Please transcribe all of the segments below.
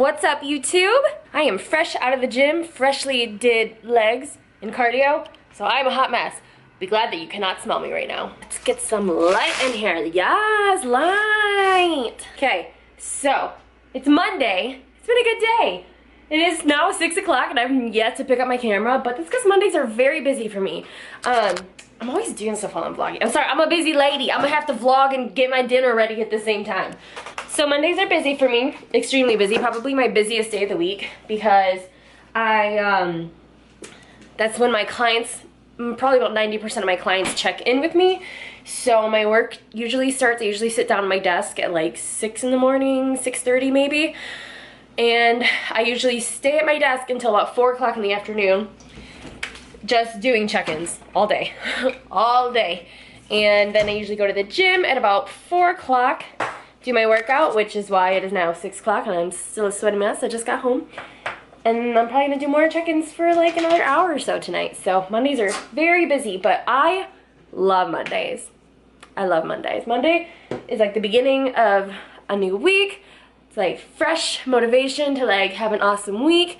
What's up, YouTube? I am fresh out of the gym, freshly did legs and cardio, so I'm a hot mess. Be glad that you cannot smell me right now. Let's get some light in here. Yes, light. Okay, so it's Monday. It's been a good day. It is now 6 o'clock and I've yet to pick up my camera, but that's because Mondays are very busy for me. I'm always doing stuff while I'm vlogging. I'm sorry, I'm a busy lady. I'm gonna have to vlog and get my dinner ready at the same time. So Mondays are busy for me, extremely busy, probably my busiest day of the week because that's when my clients, probably about 90% of my clients check in with me. So my work usually starts, I usually sit down at my desk at like 6 in the morning, 6:30 maybe. And I usually stay at my desk until about 4 o'clock in the afternoon, just doing check-ins all day, all day. And then I usually go to the gym at about 4 o'clock, do my workout, which is why it is now 6 o'clock and I'm still a sweaty mess. I just got home. And I'm probably gonna do more check-ins for like another hour or so tonight. So Mondays are very busy, but I love Mondays. I love Mondays. Monday is like the beginning of a new week. It's like fresh motivation to like have an awesome week.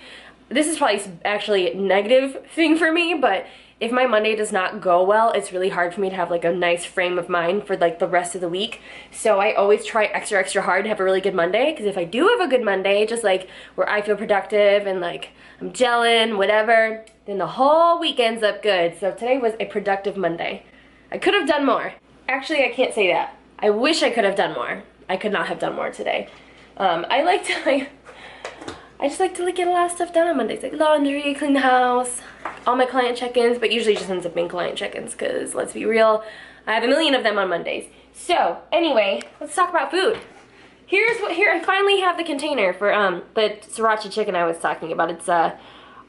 This is probably actually a negative thing for me, but if my Monday does not go well, it's really hard for me to have like a nice frame of mind for like the rest of the week. So I always try extra hard to have a really good Monday, because if I do have a good Monday, just like where I feel productive and like I'm gelling, whatever, then the whole week ends up good. So today was a productive Monday. I could have done more. Actually, I can't say that. I wish I could have done more. I could not have done more today. I just like to get a lot of stuff done on Mondays, like laundry, clean the house, all my client check-ins, but usually just ends up being client check-ins because, let's be real, I have a million of them on Mondays. So, anyway, let's talk about food. Here I finally have the container for the sriracha chicken I was talking about. It's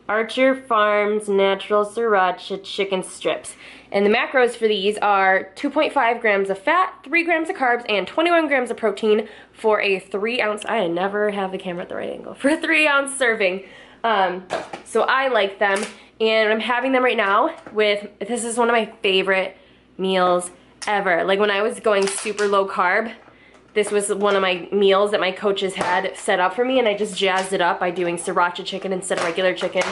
Archer Farms Natural Sriracha Chicken Strips. And the macros for these are 2.5 grams of fat, 3 grams of carbs, and 21 grams of protein for a 3-ounce, I never have the camera at the right angle, for a 3-ounce serving. So I like them, and I'm having them right now with, this is one of my favorite meals ever. Like when I was going super low carb, this was one of my meals that my coaches had set up for me, and I just jazzed it up by doing sriracha chicken instead of regular chicken.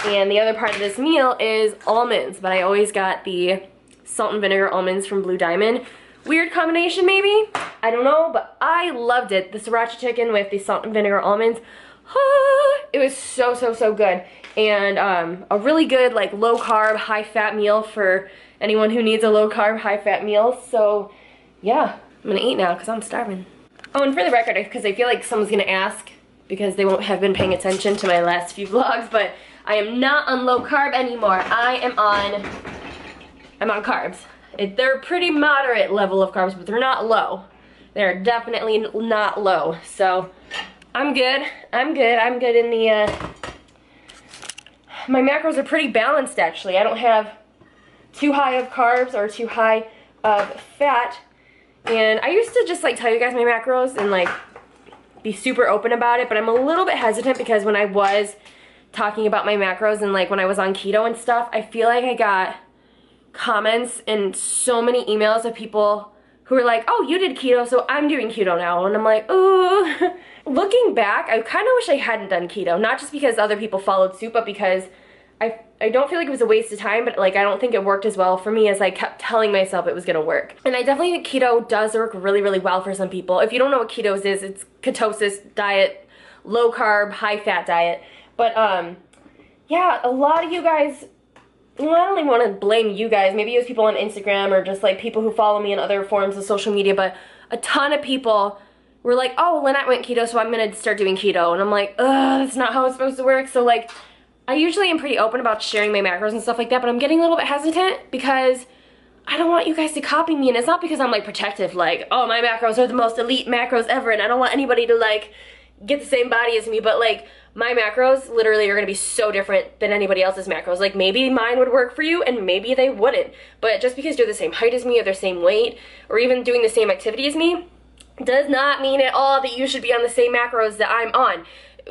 And the other part of this meal is almonds, but I always got the salt and vinegar almonds from Blue Diamond. Weird combination maybe, I don't know, but I loved it. The sriracha chicken with the salt and vinegar almonds, it was so good. And a really good like low carb, high fat meal for anyone who needs a low carb, high fat meal. So yeah. I'm gonna eat now because I'm starving. Oh, and for the record, because I feel like someone's gonna ask because they won't have been paying attention to my last few vlogs, but I am not on low carb anymore. I'm on carbs. They're a pretty moderate level of carbs, but they're not low. They're definitely not low. So I'm good. I'm good in the, my macros are pretty balanced actually. I don't have too high of carbs or too high of fat. And I used to just like tell you guys my macros and like be super open about it, but I'm a little bit hesitant because when I was talking about my macros and like when I was on keto and stuff, I feel like I got comments and so many emails of people who were like, oh, you did keto, so I'm doing keto now. And I'm like, ooh. Looking back, I kind of wish I hadn't done keto, not just because other people followed suit, but because I don't feel like it was a waste of time, but like I don't think it worked as well for me as I kept telling myself it was gonna work. And I definitely think keto does work really well for some people. If you don't know what keto is, it's ketosis diet, low carb, high fat diet. But yeah, a lot of you guys, well, I don't even want to blame you guys, maybe it was people on Instagram or just like people who follow me in other forms of social media, but a ton of people were like, oh, Lynette went keto, so I'm gonna start doing keto. And I'm like, ugh, that's not how it's supposed to work. So like, I usually am pretty open about sharing my macros and stuff like that, but I'm getting a little bit hesitant because I don't want you guys to copy me, and it's not because I'm like protective, like, oh, my macros are the most elite macros ever, and I don't want anybody to like get the same body as me, but like my macros literally are gonna be so different than anybody else's macros. Like maybe mine would work for you and maybe they wouldn't, but just because you're the same height as me or the same weight or even doing the same activity as me does not mean at all that you should be on the same macros that I'm on.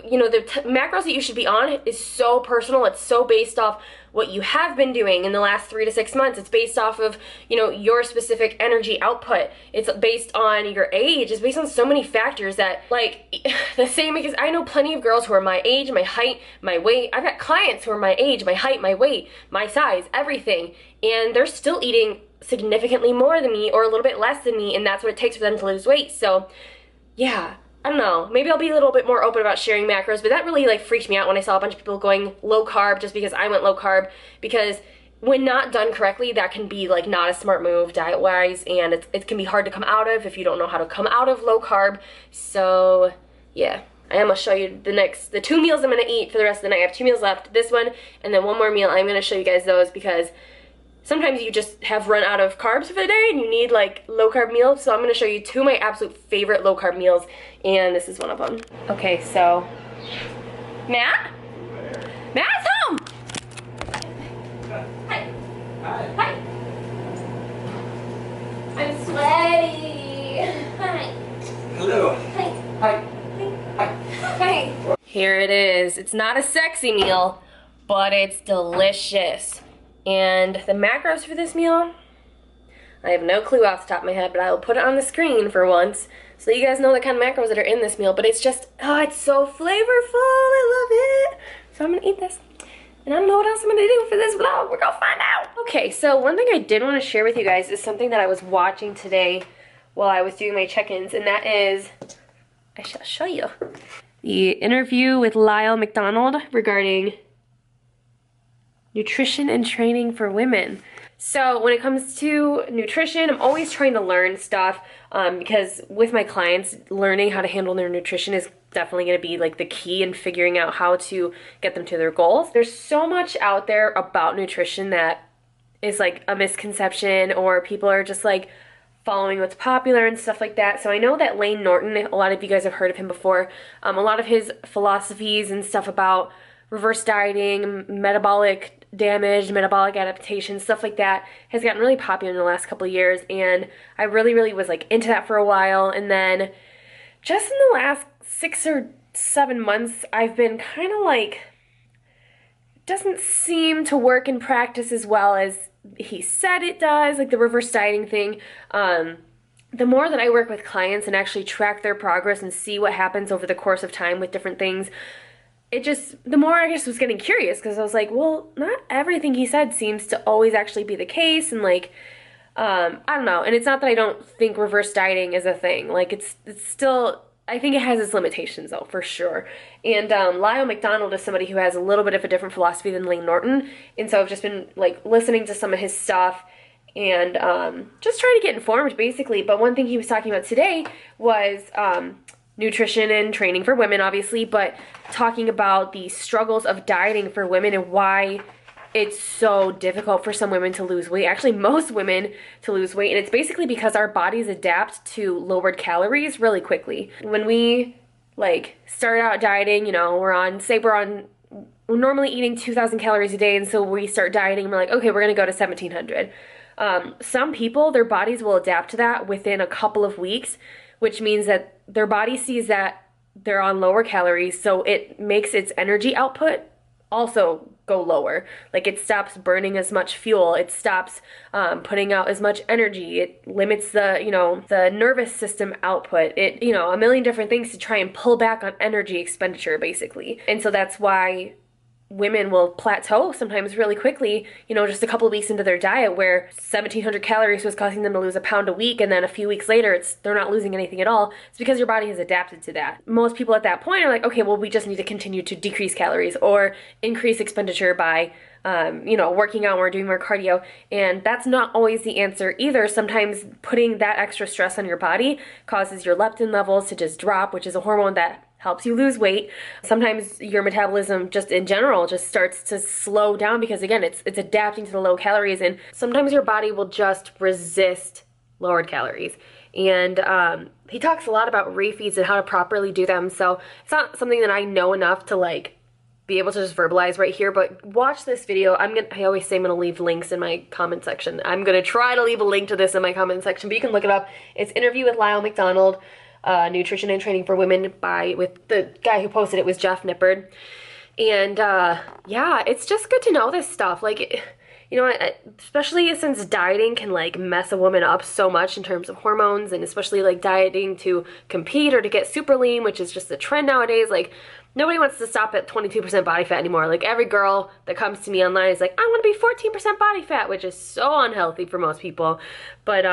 you know, the macros that you should be on is so personal. It's so based off what you have been doing in the last 3 to 6 months. It's based off of, you know, your specific energy output. It's based on your age. It's based on so many factors that, like, the same, because I know plenty of girls who are my age, my height, my weight. I've got clients who are my age, my height, my weight, my size, everything, and they're still eating significantly more than me or a little bit less than me, and that's what it takes for them to lose weight. So yeah, I don't know, maybe I'll be a little bit more open about sharing macros, but that really like freaked me out when I saw a bunch of people going low carb just because I went low carb, because when not done correctly, that can be like not a smart move diet wise, and it can be hard to come out of if you don't know how to come out of low carb. So yeah, I am gonna show you the 2 meals I'm gonna eat for the rest of the night. I have 2 meals left, this one and then one more meal. I'm gonna show you guys those because sometimes you just have run out of carbs for the day and you need like low carb meals. So I'm gonna show you 2 of my absolute favorite low carb meals, and this is one of them. Okay, so Matt? Matt's home! Hi. Hi. I'm sweaty. Hi. Hello. Hi. Hi. Hi. Hi. Here it is. It's not a sexy meal, but it's delicious. And the macros for this meal, I have no clue off the top of my head, but I will put it on the screen for once so you guys know the kind of macros that are in this meal. But it's just, oh, it's so flavorful. I love it. So I'm gonna eat this. And I don't know what else I'm gonna do for this vlog. We're gonna find out. Okay, so one thing I did want to share with you guys is something that I was watching today while I was doing my check-ins, and that is, I shall show you, the interview with Lyle MacDonald regarding nutrition and training for women. So when it comes to nutrition, I'm always trying to learn stuff because with my clients, learning how to handle their nutrition is definitely going to be like the key in figuring out how to get them to their goals. There's so much out there about nutrition that is like a misconception, or people are just like following what's popular and stuff like that. So I know that Layne Norton, a lot of you guys have heard of him before, a lot of his philosophies and stuff about reverse dieting, metabolic damage, metabolic adaptation, stuff like that has gotten really popular in the last couple of years, and I really was like into that for a while, and then just in the last 6 or 7 months I've been kind of like, doesn't seem to work in practice as well as he said it does, like the reverse dieting thing. The more that I work with clients and actually track their progress and see what happens over the course of time with different things, the more I just was getting curious, because I was like, well, not everything he said seems to always actually be the case, and like, I don't know, and it's not that I don't think reverse dieting is a thing, like it's still, I think it has its limitations though, for sure. And Lyle MacDonald is somebody who has a little bit of a different philosophy than Layne Norton, and so I've just been like listening to some of his stuff and just trying to get informed basically. But one thing he was talking about today was nutrition and training for women, obviously, but talking about the struggles of dieting for women and why it's so difficult for some women to lose weight, actually most women to lose weight, and it's basically because our bodies adapt to lowered calories really quickly. When we like start out dieting, you know, we're normally eating 2,000 calories a day, and so we start dieting and we're like, okay, we're gonna go to 1,700. Some people, their bodies will adapt to that within a couple of weeks, which means that their body sees that they're on lower calories, so it makes its energy output also go lower. Like it stops burning as much fuel, it stops putting out as much energy, it limits the, you know, the nervous system output, it, you know, a million different things to try and pull back on energy expenditure basically. And so that's why women will plateau sometimes really quickly, you know, just a couple of weeks into their diet, where 1,700 calories was causing them to lose a pound a week, and then a few weeks later they're not losing anything at all. It's because your body has adapted to that. Most people at that point are like, okay, well, we just need to continue to decrease calories or increase expenditure by you know, working out more, doing more cardio, and that's not always the answer either. Sometimes putting that extra stress on your body causes your leptin levels to just drop, which is a hormone that helps you lose weight. Sometimes your metabolism just in general just starts to slow down because again, it's adapting to the low calories, and sometimes your body will just resist lowered calories. And he talks a lot about refeeds and how to properly do them, so it's not something that I know enough to like be able to just verbalize right here, but watch this video. I always say I'm gonna leave links in my comment section. I'm gonna try to leave a link to this in my comment section, but you can look it up. It's interview with Lyle MacDonald. Nutrition and Training for Women with the guy who posted it was Jeff Nippard. And yeah, it's just good to know this stuff. Like, you know, especially since dieting can like mess a woman up so much in terms of hormones, and especially like dieting to compete or to get super lean, which is just a trend nowadays. Like, nobody wants to stop at 22% body fat anymore. Like, every girl that comes to me online is like, I want to be 14% body fat, which is so unhealthy for most people. But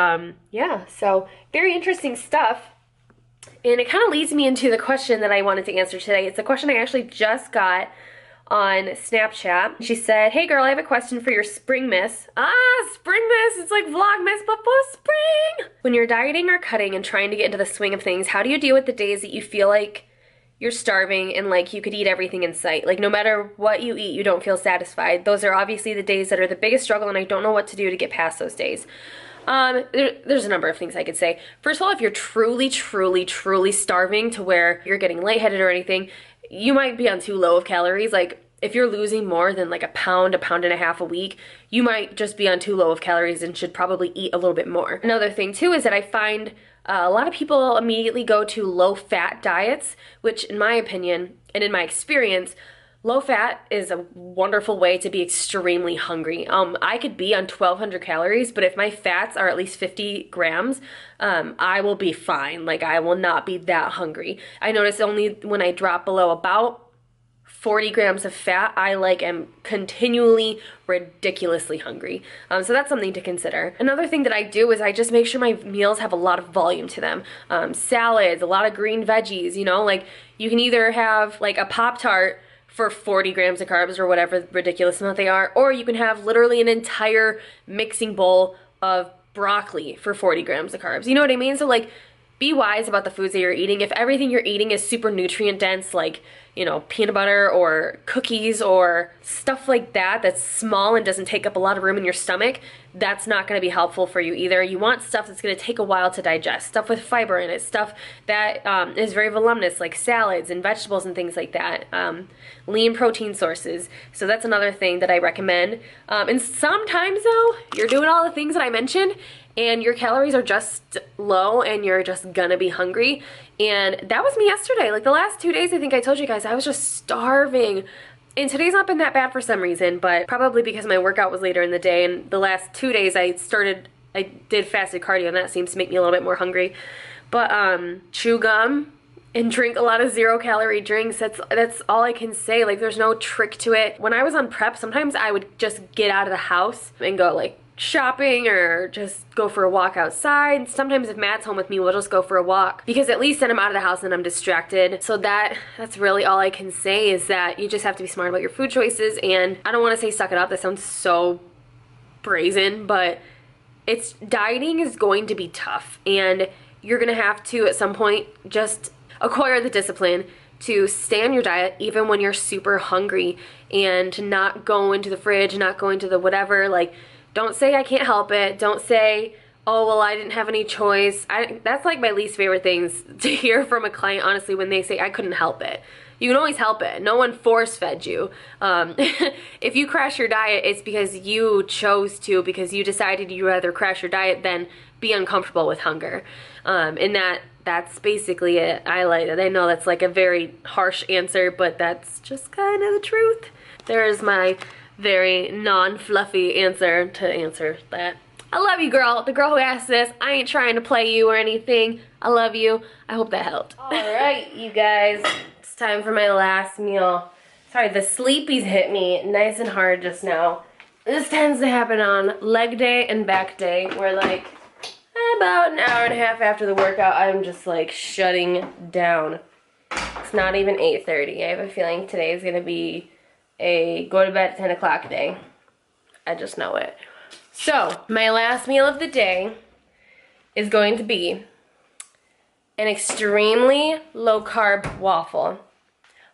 yeah, so very interesting stuff. And it kind of leads me into the question that I wanted to answer today. It's a question I actually just got on Snapchat. She said, hey girl, I have a question for your spring miss. Spring miss, it's like Vlogmas, but for spring. When you're dieting or cutting and trying to get into the swing of things, how do you deal with the days that you feel like you're starving and like you could eat everything in sight? Like, no matter what you eat, you don't feel satisfied. Those are obviously the days that are the biggest struggle, and I don't know what to do to get past those days. There's a number of things I could say. First of all, if you're truly, truly, truly starving to where you're getting lightheaded or anything, you might be on too low of calories. Like, if you're losing more than like a pound and a half a week, you might just be on too low of calories and should probably eat a little bit more. Another thing too is that I find a lot of people immediately go to low-fat diets, which in my opinion and in my experience, low-fat is a wonderful way to be extremely hungry. I could be on 1,200 calories, but if my fats are at least 50 grams, I will be fine. Like, I will not be that hungry. I notice only when I drop below about 40 grams of fat, I like am continually ridiculously hungry. So that's something to consider. Another thing that I do is I just make sure my meals have a lot of volume to them. Salads, a lot of green veggies, you know, like you can either have like a Pop-Tart for 40 grams of carbs or whatever ridiculous amount they are, or you can have literally an entire mixing bowl of broccoli for 40 grams of carbs. You know what I mean? So like, be wise about the foods that you're eating. If everything you're eating is super nutrient dense, like, you know, peanut butter or cookies or stuff like that that's small and doesn't take up a lot of room in your stomach, that's not going to be helpful for you either. You want stuff that's going to take a while to digest, stuff with fiber in it, stuff that is very voluminous, like salads and vegetables and things like that. Lean protein sources. So that's another thing that I recommend. And sometimes though, you're doing all the things that I mentioned and your calories are just low and you're just gonna be hungry. And that was me yesterday. Like, the last 2 days, I think I told you guys, I was just starving. And today's not been that bad for some reason, but probably because my workout was later in the day. And the last 2 days I did fasted cardio, and that seems to make me a little bit more hungry. But chew gum and drink a lot of 0-calorie drinks. That's all I can say. Like, there's no trick to it. When I was on prep, sometimes I would just get out of the house and go like shopping or just go for a walk outside. Sometimes if Matt's home with me, we'll just go for a walk, because at least then I'm out of the house and I'm distracted. So that's really all I can say, is that you just have to be smart about your food choices. And I don't want to say suck it up, that sounds so brazen, but dieting is going to be tough, and you're gonna have to at some point just acquire the discipline to stay on your diet even when you're super hungry, and to not go into the fridge, not go into the whatever. Like, don't say I can't help it. Don't say, oh, well, I didn't have any choice. That's like my least favorite things to hear from a client, honestly, when they say I couldn't help it. You can always help it. No one force-fed you. If you crash your diet, it's because you chose to, because you decided you'd rather crash your diet than be uncomfortable with hunger. And that's basically it. I know that's like a very harsh answer, but that's just kind of the truth. There's my very non-fluffy answer to answer that. I love you, girl. The girl who asked this. I ain't trying to play you or anything. I love you. I hope that helped. All right, you guys. It's time for my last meal. Sorry, the sleepies hit me nice and hard just now. This tends to happen on leg day and back day, where like about an hour and a half after the workout, I'm just like shutting down. It's not even 8:30. I have a feeling today is gonna be a go to bed at 10 o'clock day. I just know it. So, my last meal of the day is going to be an extremely low carb waffle.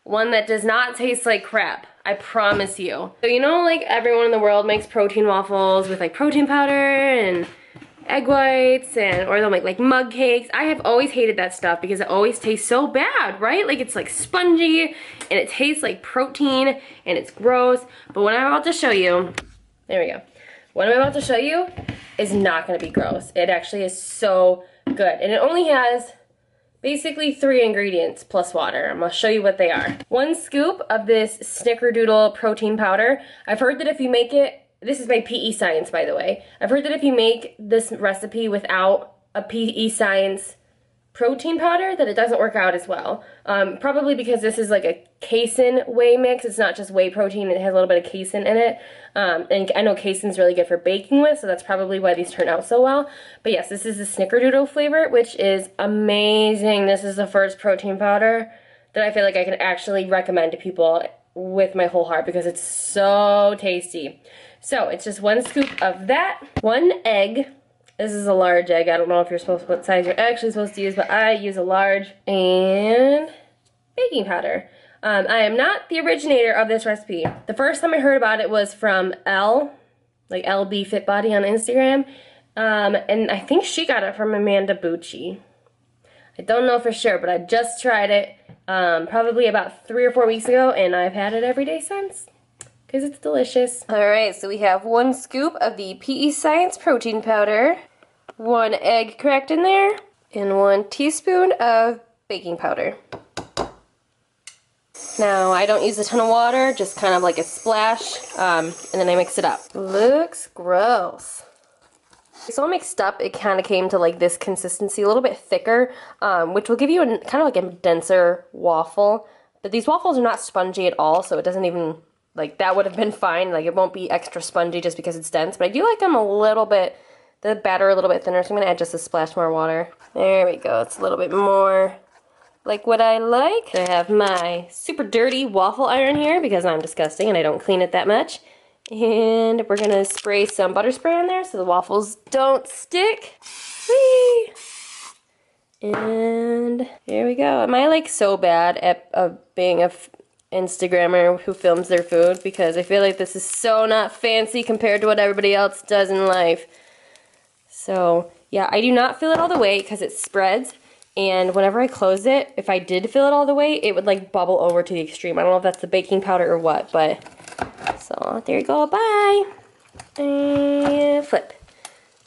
One that does not taste like crap, I promise you. So you know, like, everyone in the world makes protein waffles with like protein powder and egg whites, or they'll make like mug cakes. I have always hated that stuff because it always tastes so bad, right? Like, it's like spongy and it tastes like protein and it's gross. But what I'm about to show you, there we go. What I'm about to show you is not gonna be gross. It actually is so good. And it only has Basically 3 ingredients plus water. I'm gonna show you what they are. 1 scoop of this Snickerdoodle protein powder. I've heard that if you make it, this is by PE Science, by the way. I've heard that if you make this recipe without a PE Science protein powder, that it doesn't work out as well. Probably because this is like a casein whey mix. It's not just whey protein, it has a little bit of casein in it. And I know casein's really good for baking with, so that's probably why these turn out so well. But yes, this is the Snickerdoodle flavor, which is amazing. This is the first protein powder that I feel like I can actually recommend to people with my whole heart because it's so tasty. So it's just 1 scoop of that, 1 egg. This is a large egg. I don't know if you're supposed to, what size you're actually supposed to use, but I use a large. And baking powder. I am not the originator of this recipe. The first time I heard about it was from Elle, like LB Fit Body on Instagram. And I think she got it from Amanda Bucci. I don't know for sure, but I just tried it probably about 3 or 4 weeks ago, and I've had it every day since. Because it's delicious. Alright, so we have 1 scoop of the PE Science protein powder, 1 egg cracked in there, and 1 teaspoon of baking powder. Now, I don't use a ton of water, just kind of like a splash, and then I mix it up. Looks gross. It's all mixed up. It kind of came to like this consistency, a little bit thicker, which will give you a, kind of like a denser waffle. But these waffles are not spongy at all, so it doesn't even... Like, that would have been fine. Like, it won't be extra spongy just because it's dense. But I do like them a little bit, the batter a little bit thinner. So I'm going to add just a splash more water. There we go. It's a little bit more like what I like. I have my super dirty waffle iron here because I'm disgusting and I don't clean it that much. And we're going to spray some butter spray on there so the waffles don't stick. Whee! And here we go. Am I, like, so bad at being a... Instagrammer who films their food because I feel like this is so not fancy compared to what everybody else does in life. So yeah, I do not fill it all the way because it spreads, and whenever I close it, if I did fill it all the way, it would like bubble over to the extreme. I don't know if that's the baking powder or what, but so there you go. Bye. And flip.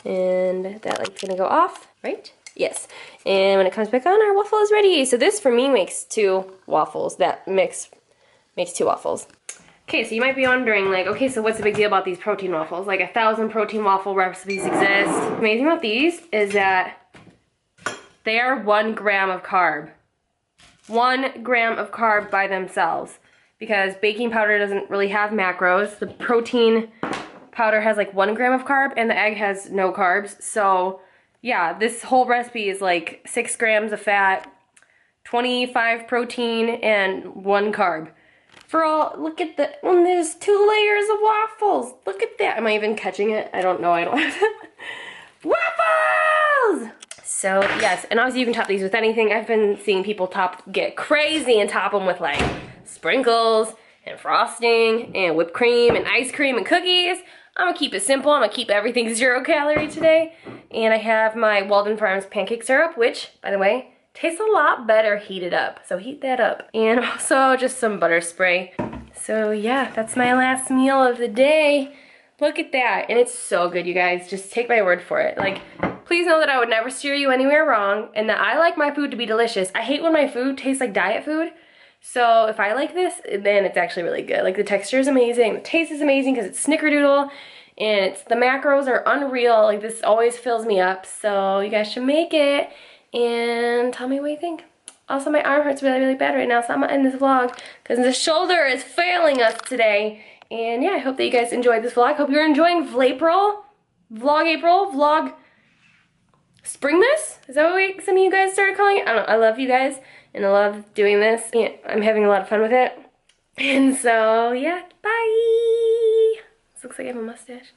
And that light's gonna go off, right? Yes. And when it comes back on, our waffle is ready. So this for me makes 2 waffles. That makes 2 waffles. Okay, so you might be wondering, like, okay, so what's the big deal about these protein waffles? Like 1,000 protein waffle recipes exist. The amazing about these is that they are 1 gram of carb. 1 gram of carb by themselves. Because baking powder doesn't really have macros. The protein powder has like 1 gram of carb and the egg has no carbs. So yeah, this whole recipe is like 6 grams of fat, 25 protein, and 1 carb. For all, look at the, there's 2 layers of waffles. Look at that. Am I even catching it? I don't know. I don't have waffles! So, yes, and obviously you can top these with anything. I've been seeing people get crazy and top them with like sprinkles and frosting and whipped cream and ice cream and cookies. I'm gonna keep it simple. I'm gonna keep everything 0 calorie today. And I have my Walden Farms pancake syrup, which, by the way, tastes a lot better heated up, so heat that up. And also just some butter spray. So yeah, that's my last meal of the day. Look at that, and it's so good, you guys. Just take my word for it. Like, please know that I would never steer you anywhere wrong, and that I like my food to be delicious. I hate when my food tastes like diet food. So if I like this, then it's actually really good. Like, the texture is amazing, the taste is amazing because it's Snickerdoodle, and the macros are unreal. Like, this always fills me up, so you guys should make it. And tell me what you think. Also, my arm hurts really, really bad right now, so I'm gonna end this vlog because the shoulder is failing us today. And yeah, I hope that you guys enjoyed this vlog. Hope you're enjoying Vlog Springmas? Is that what some of you guys started calling it? I don't know. I love you guys, and I love doing this. Yeah, I'm having a lot of fun with it. And so, yeah, bye! This looks like I have a mustache.